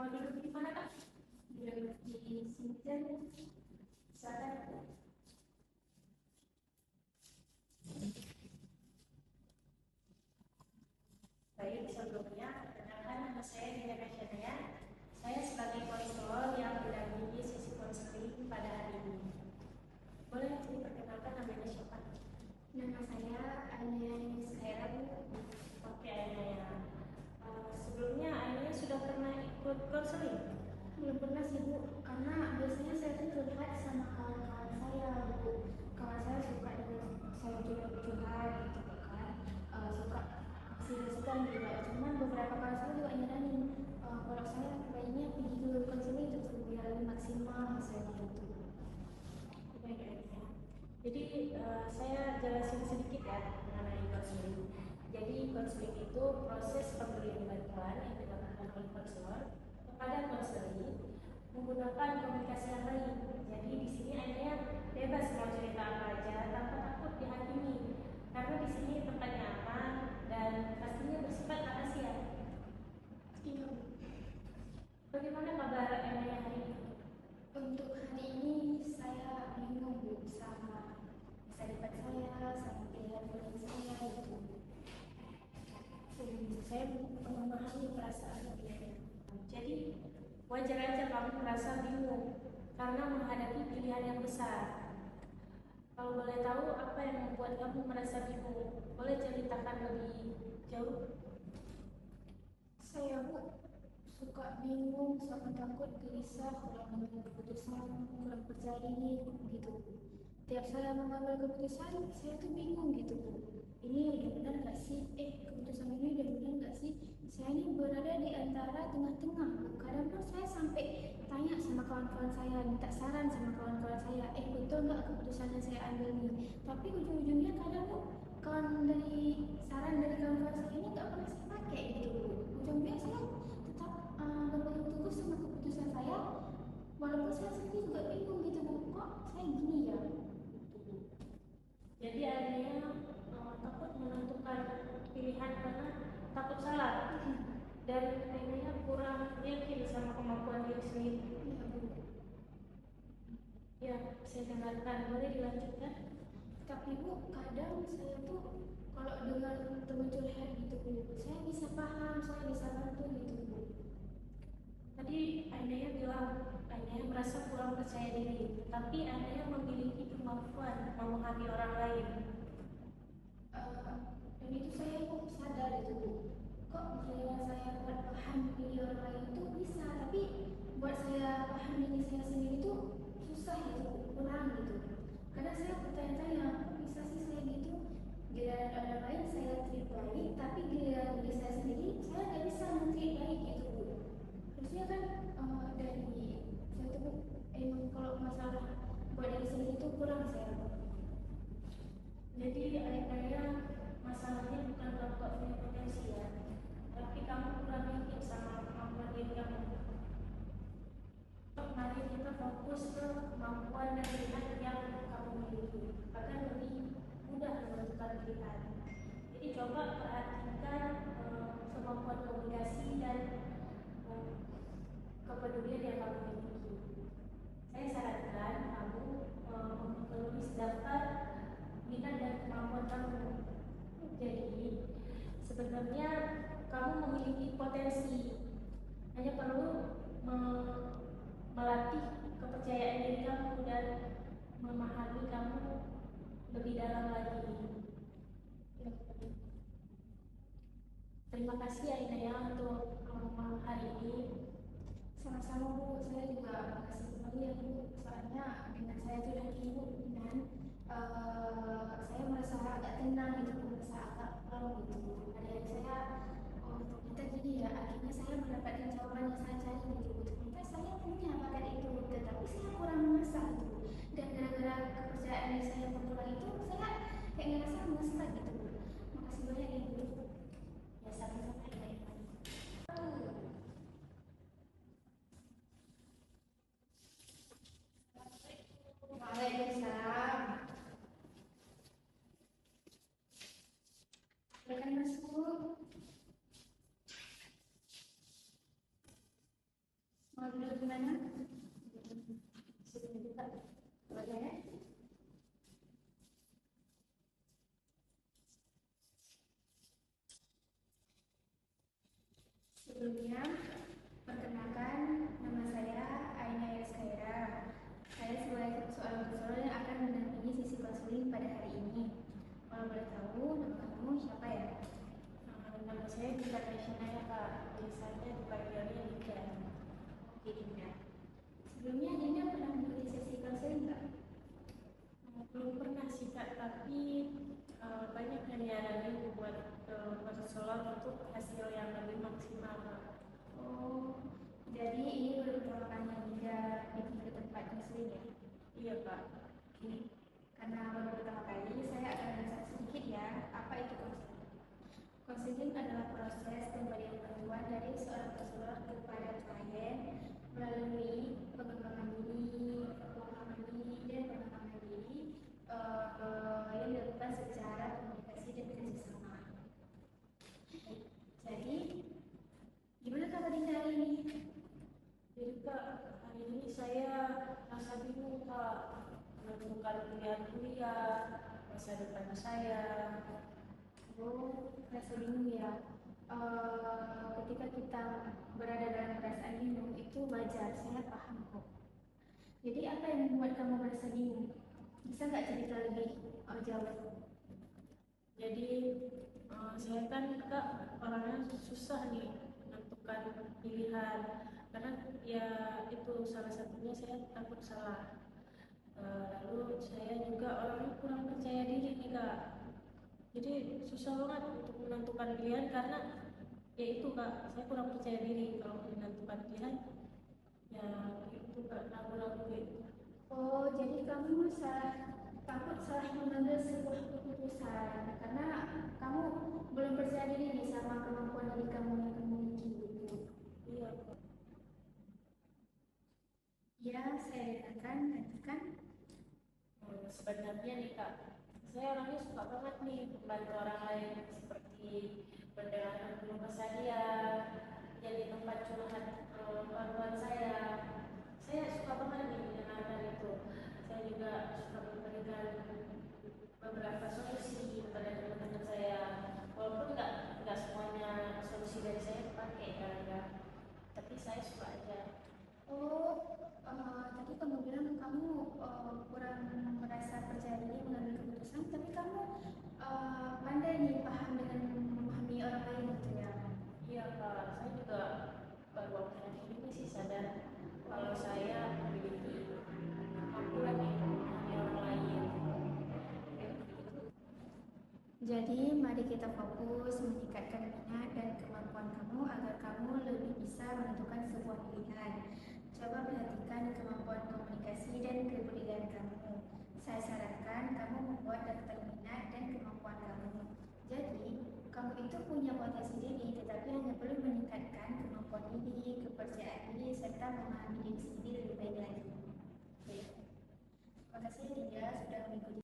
Mau duduk di mana kak? Duduk di sini aja. Silakan. Baik, sebelumnya perkenalkan nama saya Dina Kasyania. Saya sebagai konselor yang mendampingi sesi konseling pada hari ini. Boleh diperkenalkan namanya siapa? Nama saya Ainaya Yuskaira, Bu. Oke, Ainaya. Sebelumnya Ainaya sudah pernah ikut konseling? Belum pernah sih, Bu, karena biasanya saya tuh curhat sama kawan-kawan saya, Bu. Kawan saya suka dengan saya curhat gitu kan, suka kasih juga. Cuman beberapa kali saya juga nyaranin kalau saya baiknya pergi ke konseling terus biar lebih maksimal hasilnya itu. Baik, ya. Jadi saya jelasin sedikit ya mengenai konseling. Jadi konseling itu proses pemberian bantuan yang dilakukan oleh konselor kepada konseli menggunakan komunikasi yang baik. Jadi di sini Anda bebas mau cerita apa aja tanpa takut dihakimi. Karena di sini tempatnya aman dan pastinya bersifat rahasia. Iya. Bagaimana kabar Anda hari ini? Untuk hari ini saya bingung, Bu, sama masa depan saya, sama pilihan saya gitu. Saya memahami perasaan Anda. Jadi wajar aja kamu merasa bingung karena menghadapi pilihan yang besar. Kalau boleh tahu apa yang membuat kamu merasa bingung? Boleh ceritakan lebih jauh? Saya, Bu, suka bingung, sama takut, gelisah, kurang mengambil keputusan, kurang percaya diri gitu. Tiap saya mengambil keputusan, saya tuh bingung gitu, Bu. Ini udah benar nggak sih? Keputusan ini udah benar nggak sih? Saya ini berada di antara tengah-tengah, Bu. Kadang pun saya sampai tanya sama kawan-kawan saya, minta saran sama kawan-kawan saya, betul nggak keputusan yang saya ambil nih? Tapi ujung-ujungnya kadang, Bu, saran dari kawan-kawan saya ini nggak pernah saya pakai gitu, Bu. Ujungnya saya tetap berpegang teguh sama keputusan saya, walaupun saya sendiri juga bingung gitu, Bu, kok saya gini ya gitu. Jadi adanya takut menentukan pilihan karena takut salah dan adanya kurang yakin sama kemampuan diri sendiri. Iya, Bu. Ya, saya dengarkan. Boleh dilanjutkan? Tapi, Bu, kadang saya tuh kalau dengar teman curhat gitu, Bu, saya bisa paham, saya bisa bantu gitu, Bu. Tadi Ainaya bilang Ainaya merasa kurang percaya diri, tapi Ainaya memiliki kemampuan memahami orang lain. Dan itu saya kok sadar itu, Bu. Kok giliran saya buat paham diri orang lain itu bisa, tapi buat saya paham diri saya sendiri itu susah gitu, kurang gitu. Karena saya bertanya-tanya, kok bisa sih saya gitu? Giliran orang lain saya treat baik, tapi giliran diri saya sendiri saya nggak bisa men-treat baik gitu, Bu. Harusnya kan dari saya tuh emang kalau masalah buat diri sendiri itu kurang saya. Jadi ayah masalahnya bukan kamu gak punya potensi ya, tapi kamu kurang yakin sama kemampuan diri kamu. Mari kita fokus ke kemampuan dan pilihan yang kamu miliki, akan lebih mudah menentukan pilihan. Jadi coba perhatikan kemampuan komunikasi dan kepedulian yang kamu miliki. Saya sarankan kamu menulis daftar minat dan kemampuan kamu. Jadi sebenarnya kamu memiliki potensi, hanya perlu melatih kepercayaan diri kamu dan memahami kamu lebih dalam lagi. Terima kasih Ainaya untuk hari ini. Sama-sama, Bu, saya juga makasih kembali ya, Bu, soalnya dengan saya itu dan Ibu dan saya merasa agak tenang gitu, merasa agak plong gitu. Ada saya, oh ternyata gini ya, akhirnya saya mendapatkan jawaban yang saya cari gitu. Ternyata saya punya bakat itu, tetapi saya kurang mengasah gitu. Dan gara-gara kepercayaan diri saya yang berkurang itu, saya kayak ngerasa mengasah gitu. Makasih banyak ya, Bu. Ya, sama-sama ya. Waalaikumsalam. Silakan masuk. Gimana? Sudah juga. Boleh. Sebelumnya, perkenalkan, nama saya Aina Yaskaira. Saya sebagai seorang konselor yang akan mendampingi sisi konseling pada hari ini. Kalau boleh tahu, nama kamu siapa ya? Nama saya Dinda Kasyana ya Kak. Biasanya dipanggilnya Dinda. Oke Dinda. Sebelumnya Dinda pernah mengikuti sesi konseling nggak? Belum pernah sih Kak, tapi banyak yang nyaranin buat konselor untuk hasil yang lebih maksimal Kak. Oh, jadi ini baru pertama kalinya Dinda pergi ke tempat konseling ya? Iya Kak. Oke. Karena baru pertama kali, saya akan menjelaskan sedikit ya, apa itu konseling. Konseling adalah proses pemberian bantuan dari seorang konselor kepada klien melalui pengembangan diri, pemahaman diri, dan pengembangan diri yang dilakukan secara komunikasi dan kerjasama. Jadi, gimana kabar Dinda hari ini? Jadi Kak, hari ini saya rasa bingung Kak, menentukan pilihan kuliah, masa depan saya. Oh, rasa bingung ya. Ketika kita berada dalam perasaan bingung itu wajar, saya paham kok. Jadi apa yang membuat kamu merasa bingung? Bisa nggak cerita lebih jauh? Jadi saya kan Kak orangnya susah nih menentukan pilihan karena ya itu salah satunya saya takut salah. Lalu saya juga orangnya kurang percaya diri nih Kak. Jadi susah banget untuk menentukan pilihan karena ya itu Kak, saya kurang percaya diri kalau menentukan pilihan. Ya itu Kak, ragu-ragu gitu. Oh, jadi kamu takut salah mengambil sebuah keputusan karena kamu belum percaya diri nih sama kemampuan diri kamu yang kamu miliki gitu. Iya Kak. Ya, saya dengarkan, lanjutkan. Sebenarnya nih Kak, saya orangnya suka banget nih membantu orang lain seperti mendengarkan keluh kesah dia, jadi tempat curhat keluhan saya. Saya suka banget nih mendengarkan itu. Saya juga suka memberikan beberapa solusi kepada teman-teman saya. Walaupun nggak semuanya solusi dari saya pakai kan ya, tapi saya suka aja. Oh, tadi kamu bilang kamu kurang merasa percaya diri mengambil keputusan, tapi kamu pandai nih paham dengan memahami orang lain gitu ya? Iya Kak, saya juga baru akhir-akhir ini sih sadar kalau saya memiliki kemampuan nih memahami orang lain. Jadi, mari kita fokus meningkatkan minat dan kemampuan kamu agar kamu lebih bisa menentukan sebuah pilihan. Coba perhatikan kemampuan komunikasi dan kebudayaan kamu. Saya sarankan kamu membuat daftar minat dan kemampuan kamu. Jadi, kamu itu punya potensi diri, tetapi hanya perlu meningkatkan kemampuan diri, kepercayaan diri, serta memahami diri sendiri lebih baik lagi. Terima kasih Dinda sudah mengikuti.